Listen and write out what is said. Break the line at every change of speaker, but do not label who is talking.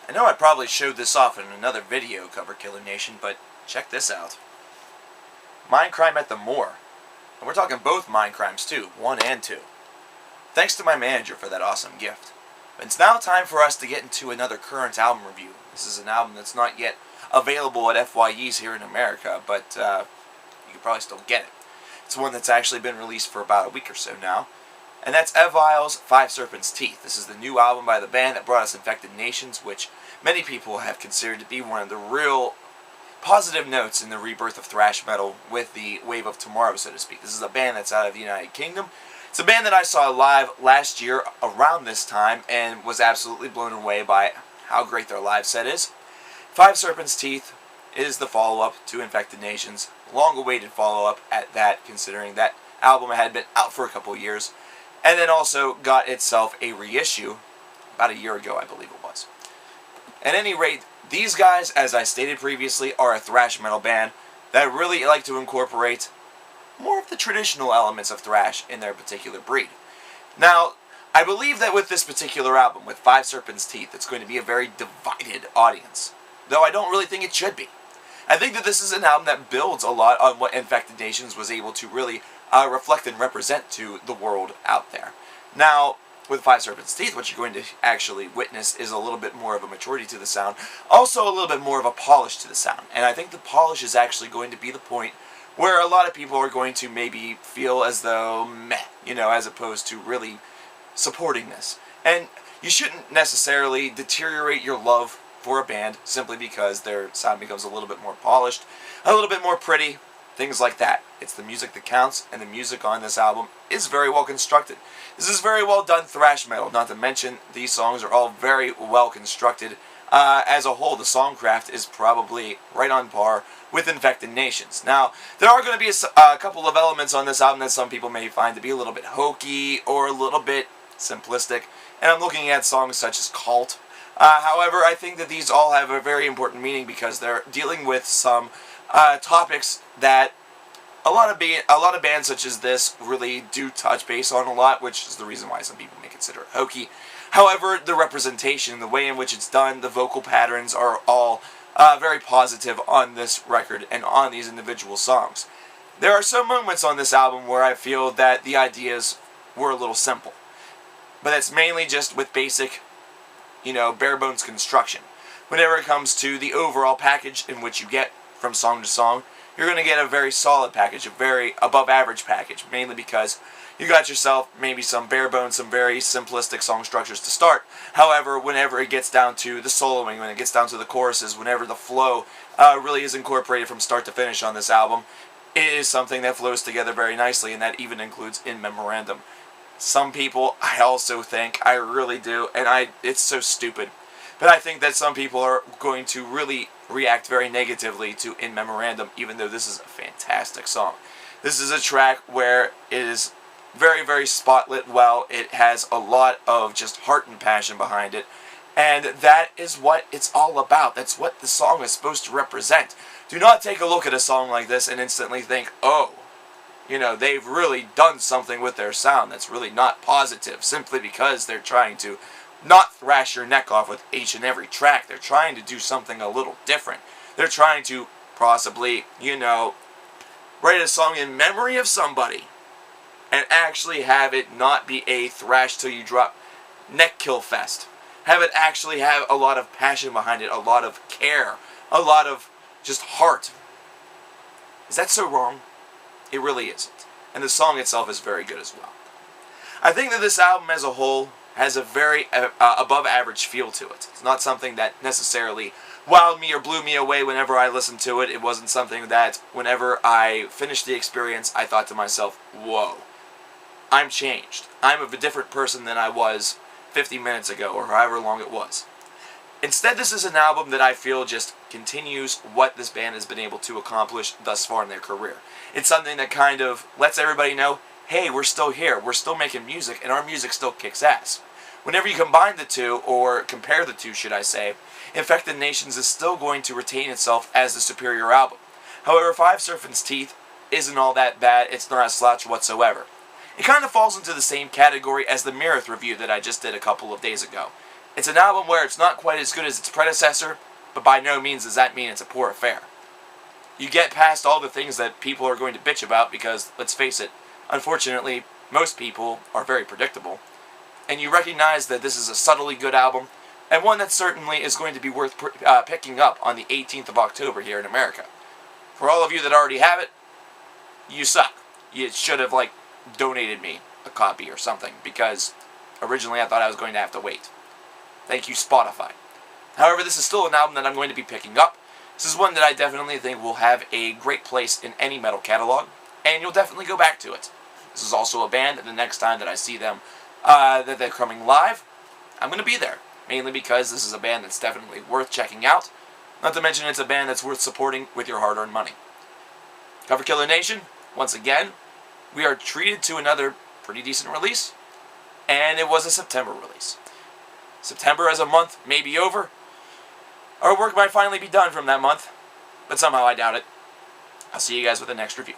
I know I probably showed this off in another video, coverkillernation, but check this out. Mindcrime at the Moor. And we're talking both Mindcrimes too, 1 and 2. Thanks to my manager for that awesome gift. But it's now time for us to get into another current album review. This is an album that's not yet available at FYEs here in America, but you can probably still get it. It's one that's actually been released for about a week or so now. And that's Evile's Five Serpents' Teeth. This is the new album by the band that brought us Infected Nations, which many people have considered to be one of the real positive notes in the rebirth of thrash metal with the wave of tomorrow, so to speak. This is a band that's out of the United Kingdom. It's a band that I saw live last year around this time and was absolutely blown away by how great their live set is. Five Serpents' Teeth is the follow-up to Infected Nations. Long-awaited follow-up at that, considering that album had been out for a couple years. And then also got itself a reissue about a year ago, I believe it was. At any rate, these guys, as I stated previously, are a thrash metal band that really like to incorporate more of the traditional elements of thrash in their particular breed. Now, I believe that with this particular album, with Five Serpents' Teeth, it's going to be a very divided audience. Though I don't really think it should be. I think that this is an album that builds a lot on what Infected Nations was able to really reflect and represent to the world out there. Now, with Five Serpents' Teeth, what you're going to actually witness is a little bit more of a maturity to the sound, also a little bit more of a polish to the sound. And I think the polish is actually going to be the point where a lot of people are going to maybe feel as though meh, as opposed to really supporting this. And you shouldn't necessarily deteriorate your love for a band simply because their sound becomes a little bit more polished, a little bit more pretty, things like that. It's the music that counts, and the music on this album is very well constructed. This is very well done thrash metal, not to mention these songs are all very well constructed. As a whole, the songcraft is probably right on par with Infected Nations. Now, there are going to be a couple of elements on this album that some people may find to be a little bit hokey or a little bit simplistic, and I'm looking at songs such as Cult. However, I think that these all have a very important meaning because they're dealing with some topics that a lot of bands such as this really do touch base on a lot, which is the reason why some people may consider it hokey. However, the representation, the way in which it's done, the vocal patterns are all very positive on this record and on these individual songs. There are some moments on this album where I feel that the ideas were a little simple, but that's mainly just with basic, bare bones construction. Whenever it comes to the overall package in which you get from song to song, you're going to get a very solid package, a very above average package, mainly because you got yourself maybe some bare bones, some very simplistic song structures to start. However, whenever it gets down to the soloing, when it gets down to the choruses, whenever the flow really is incorporated from start to finish on this album, it is something that flows together very nicely, and that even includes In Memorandum. Some people, I also think, I really do, and it's so stupid, but I think that some people are going to really react very negatively to In Memorandum, even though this is a fantastic song. This is a track where it is very, very spotlit well. It has a lot of just heart and passion behind it, and that is what it's all about. That's what the song is supposed to represent. Do not take a look at a song like this and instantly think, oh, they've really done something with their sound that's really not positive, simply because they're trying to not thrash your neck off with each and every track. They're trying to do something a little different. They're trying to possibly, write a song in memory of somebody and actually have it not be a thrash till you drop neck kill fest. Have it actually have a lot of passion behind it, a lot of care, a lot of just heart. Is that so wrong? It really isn't. And the song itself is very good as well. I think that this album as a whole has a very above average feel to it. It's not something that necessarily wowed me or blew me away whenever I listened to it. It wasn't something that whenever I finished the experience, I thought to myself, whoa, I'm changed. I'm a different person than I was 50 minutes ago or however long it was. Instead, this is an album that I feel just continues what this band has been able to accomplish thus far in their career. It's something that kind of lets everybody know, hey, we're still here, we're still making music, and our music still kicks ass. Whenever you combine the two, or compare the two, should I say, Infected Nations is still going to retain itself as the superior album. However, Five Serpents' Teeth isn't all that bad, it's not a slouch whatsoever. It kind of falls into the same category as the Mirror review that I just did a couple of days ago. It's an album where it's not quite as good as its predecessor, but by no means does that mean it's a poor affair. You get past all the things that people are going to bitch about because, let's face it, unfortunately, most people are very predictable. And you recognize that this is a subtly good album, and one that certainly is going to be worth picking up on the 18th of October here in America. For all of you that already have it, you suck. You should have, donated me a copy or something, because originally I thought I was going to have to wait. Thank you, Spotify. However, this is still an album that I'm going to be picking up. This is one that I definitely think will have a great place in any metal catalog, and you'll definitely go back to it. This is also a band that the next time that I see them, that they're coming live, I'm going to be there. Mainly because this is a band that's definitely worth checking out. Not to mention it's a band that's worth supporting with your hard-earned money. Coverkiller Nation, once again, we are treated to another pretty decent release, and it was a September release. September as a month may be over. Our work might finally be done from that month, but somehow I doubt it. I'll see you guys with the next review.